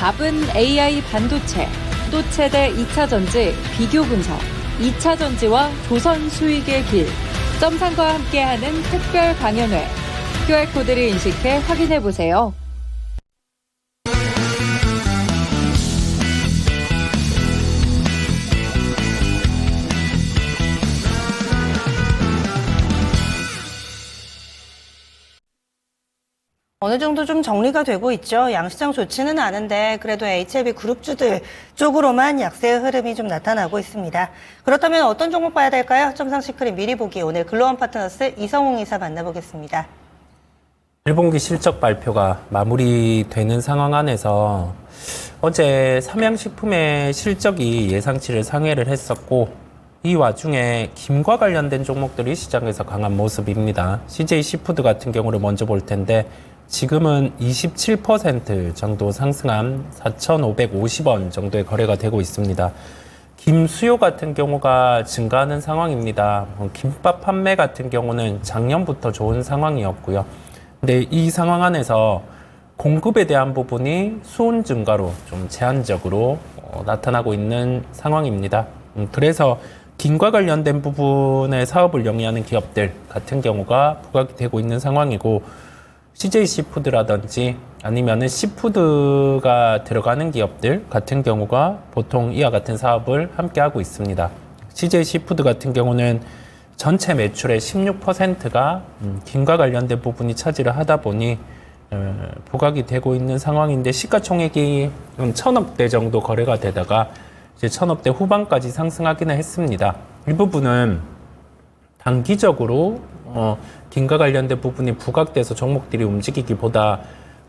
답은 AI 반도체, 또 최대 2차 전지 비교 분석, 2차 전지와 조선 수익의 길, 점상과 함께하는 특별 강연회. QR코드를 인식해 확인해보세요. 어느 정도 좀 정리가 되고 있죠. 양시장 좋지는 않은데 그래도 HLB 그룹주들 쪽으로만 약세의 흐름이 좀 나타나고 있습니다. 그렇다면 어떤 종목 봐야 될까요? 점상 시크릿 미리 보기 오늘 글로원 파트너스 이성웅 이사 만나보겠습니다. 1분기 실적 발표가 마무리되는 상황 안에서 어제 삼양식품의 실적이 예상치를 상회를 했었고 이 와중에 김과 관련된 종목들이 시장에서 강한 모습입니다. CJ 시푸드 같은 경우를 먼저 볼 텐데 지금은 27% 정도 상승한 4,550원 정도의 거래가 되고 있습니다. 김 수요 같은 경우가 증가하는 상황입니다. 김밥 판매 같은 경우는 작년부터 좋은 상황이었고요. 근데 이 상황 안에서 공급에 대한 부분이 수온 증가로 좀 제한적으로 나타나고 있는 상황입니다. 그래서 김과 관련된 부분의 사업을 영위하는 기업들 같은 경우가 부각이 되고 있는 상황이고 CJ 시푸드라든지 아니면은 시푸드가 들어가는 기업들 같은 경우가 보통 이와 같은 사업을 함께 하고 있습니다. CJ 시푸드 같은 경우는 전체 매출의 16%가 김과 관련된 부분이 차지를 하다 보니 부각이 되고 있는 상황인데 시가총액이 1,000억대 정도 거래가 되다가 이제 1,000억대 후반까지 상승하기는 했습니다. 이 부분은 단기적으로 김과 관련된 부분이 부각돼서 종목들이 움직이기보다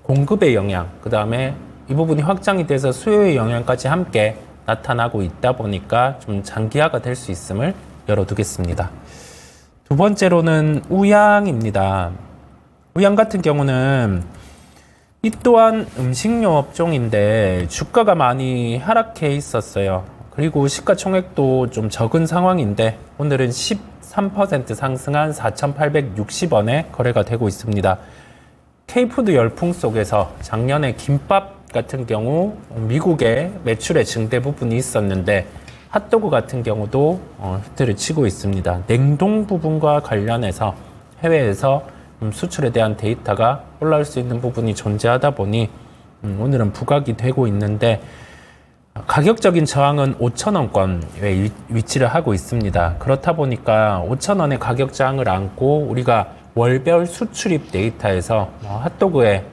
공급의 영향, 그 다음에 이 부분이 확장이 돼서 수요의 영향까지 함께 나타나고 있다 보니까 좀 장기화가 될 수 있음을 열어두겠습니다. 두 번째로는 우양입니다. 우양 같은 경우는 이 또한 음식료 업종인데 주가가 많이 하락해 있었어요. 그리고 시가총액도 좀 적은 상황인데 오늘은 13% 상승한 4,860원에 거래가 되고 있습니다. K푸드 열풍 속에서 작년에 김밥 같은 경우 미국의 매출의 증대 부분이 있었는데 핫도그 같은 경우도 히트를 치고 있습니다. 냉동 부분과 관련해서 해외에서 수출에 대한 데이터가 올라올 수 있는 부분이 존재하다 보니 오늘은 부각이 되고 있는데 가격적인 저항은 5,000원권에 위치를 하고 있습니다. 그렇다 보니까 5,000원의 가격 저항을 안고 우리가 월별 수출입 데이터에서 핫도그의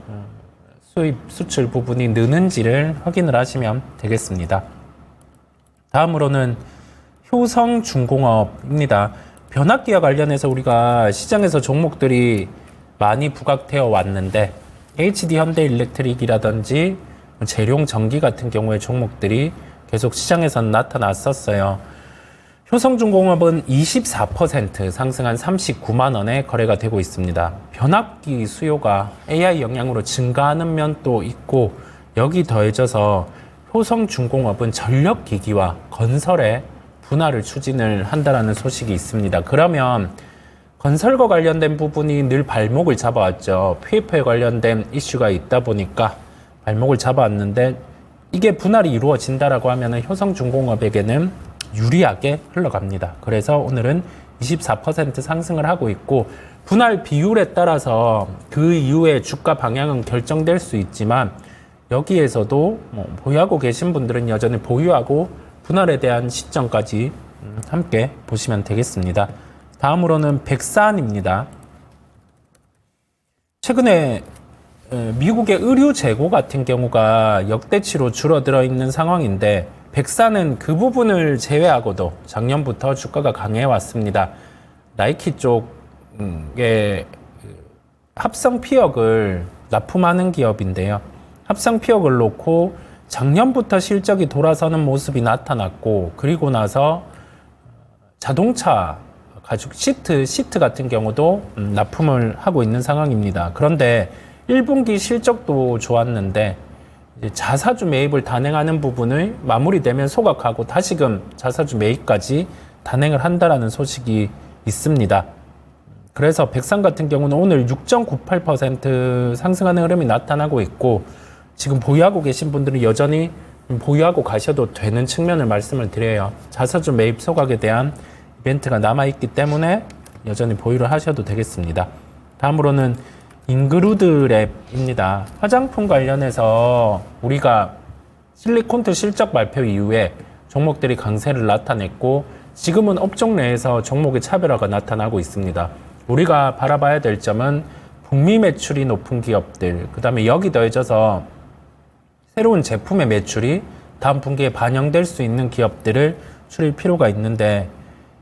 수입 수출 부분이 느는지를 확인을 하시면 되겠습니다. 다음으로는 효성중공업입니다. 변압기와 관련해서 우리가 시장에서 종목들이 많이 부각되어 왔는데 HD현대일렉트릭이라든지 재룡전기 같은 경우의 종목들이 계속 시장에서는 나타났었어요. 효성중공업은 24% 상승한 39만 원에 거래가 되고 있습니다. 변압기 수요가 AI 영향으로 증가하는 면도 있고 여기 더해져서 효성중공업은 전력기기와 건설에 분할을 추진을 한다라는 소식이 있습니다. 그러면 건설과 관련된 부분이 늘 발목을 잡아왔죠. PF에 관련된 이슈가 있다 보니까 발목을 잡아왔는데 이게 분할이 이루어진다라고 하면 효성중공업에게는 유리하게 흘러갑니다. 그래서 오늘은 24% 상승을 하고 있고 분할 비율에 따라서 그 이후에 주가 방향은 결정될 수 있지만 여기에서도 보유하고 계신 분들은 여전히 보유하고 분할에 대한 시점까지 함께 보시면 되겠습니다. 다음으로는 백산입니다. 최근에 미국의 의류 재고 같은 경우가 역대치로 줄어들어 있는 상황인데 백산은 그 부분을 제외하고도 작년부터 주가가 강해 왔습니다. 나이키 쪽에 합성 피혁을 납품하는 기업인데요. 합성 피혁을 놓고 작년부터 실적이 돌아서는 모습이 나타났고 그리고 나서 자동차 가죽 시트 같은 경우도 납품을 하고 있는 상황입니다. 그런데 1분기 실적도 좋았는데 이제 자사주 매입을 단행하는 부분을 마무리되면 소각하고 다시금 자사주 매입까지 단행을 한다라는 소식이 있습니다. 그래서 백산 같은 경우는 오늘 6.98% 상승하는 흐름이 나타나고 있고 지금 보유하고 계신 분들은 여전히 보유하고 가셔도 되는 측면을 말씀을 드려요. 자사주 매입 소각에 대한 이벤트가 남아있기 때문에 여전히 보유를 하셔도 되겠습니다. 다음으로는 잉그루드 랩입니다. 화장품 관련해서 우리가 실리콘트 실적 발표 이후에 종목들이 강세를 나타냈고 지금은 업종 내에서 종목의 차별화가 나타나고 있습니다. 우리가 바라봐야 될 점은 북미 매출이 높은 기업들, 그 다음에 여기 더해져서 새로운 제품의 매출이 다음 분기에 반영될 수 있는 기업들을 추릴 필요가 있는데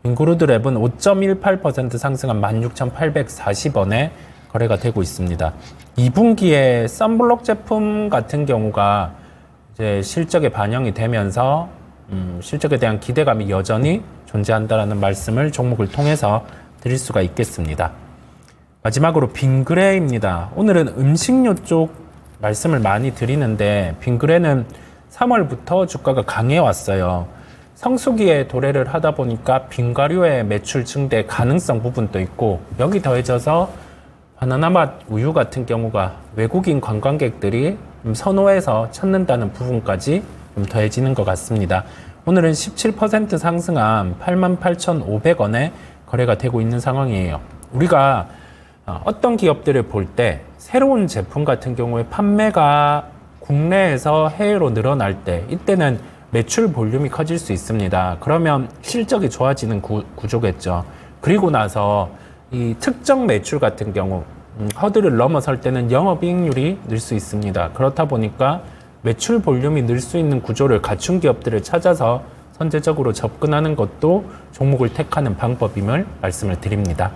잉그루드 랩은 5.18% 상승한 16,840원에 거래가 되고 있습니다. 2분기에 썬블록 제품 같은 경우가 이제 실적에 반영이 되면서 실적에 대한 기대감이 여전히 존재한다라는 말씀을 종목을 통해서 드릴 수가 있겠습니다. 마지막으로 빙그레입니다. 오늘은 음식료 쪽 말씀을 많이 드리는데 빙그레는 3월부터 주가가 강해 왔어요. 성수기에 도래를 하다 보니까 빙과류의 매출 증대 가능성 부분도 있고 여기 더해져서 바나나 맛 우유 같은 경우가 외국인 관광객들이 선호해서 찾는다는 부분까지 좀 더해지는 것 같습니다. 오늘은 17% 상승한 88,500원에 거래가 되고 있는 상황이에요. 우리가 어떤 기업들을 볼 때 새로운 제품 같은 경우에 판매가 국내에서 해외로 늘어날 때 이때는 매출 볼륨이 커질 수 있습니다. 그러면 실적이 좋아지는 구조겠죠. 그리고 나서 이 특정 매출 같은 경우 허들을 넘어설 때는 영업이익률이 늘 수 있습니다. 그렇다 보니까 매출 볼륨이 늘 수 있는 구조를 갖춘 기업들을 찾아서 선제적으로 접근하는 것도 종목을 택하는 방법임을 말씀을 드립니다.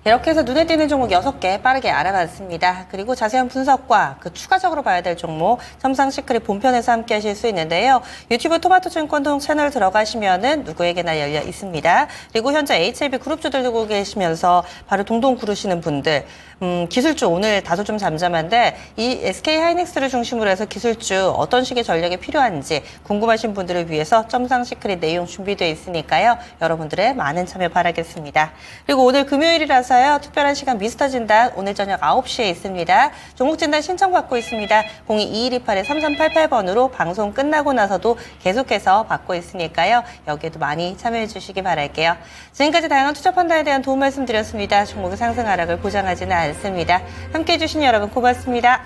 이렇게 해서 눈에 띄는 종목 6개 빠르게 알아봤습니다. 그리고 자세한 분석과 그 추가적으로 봐야 될 종목 첨상 시크릿 본편에서 함께 하실 수 있는데요. 유튜브 토마토 증권동 채널 들어가시면은 누구에게나 열려 있습니다. 그리고 현재 HLB 그룹주들 두고 계시면서 바로 동동 구르시는 분들 기술주 오늘 다소 좀 잠잠한데 이 SK 하이닉스를 중심으로 해서 기술주 어떤 식의 전략이 필요한지 궁금하신 분들을 위해서 첨상 시크릿 내용 준비되어 있으니까요. 여러분들의 많은 참여 바라겠습니다. 그리고 오늘 금요일이라서 특별한 시간 미스터 진단 오늘 저녁 9시에 있습니다. 종목 진단 신청받고 있습니다. 022128-3388번으로 방송 끝나고 나서도 계속해서 받고 있으니까요. 여기에도 많이 참여해 주시기 바랄게요. 지금까지 다양한 투자 판단에 대한 도움 말씀드렸습니다. 종목의 상승 하락을 보장하지는 않습니다. 함께해 주신 여러분 고맙습니다.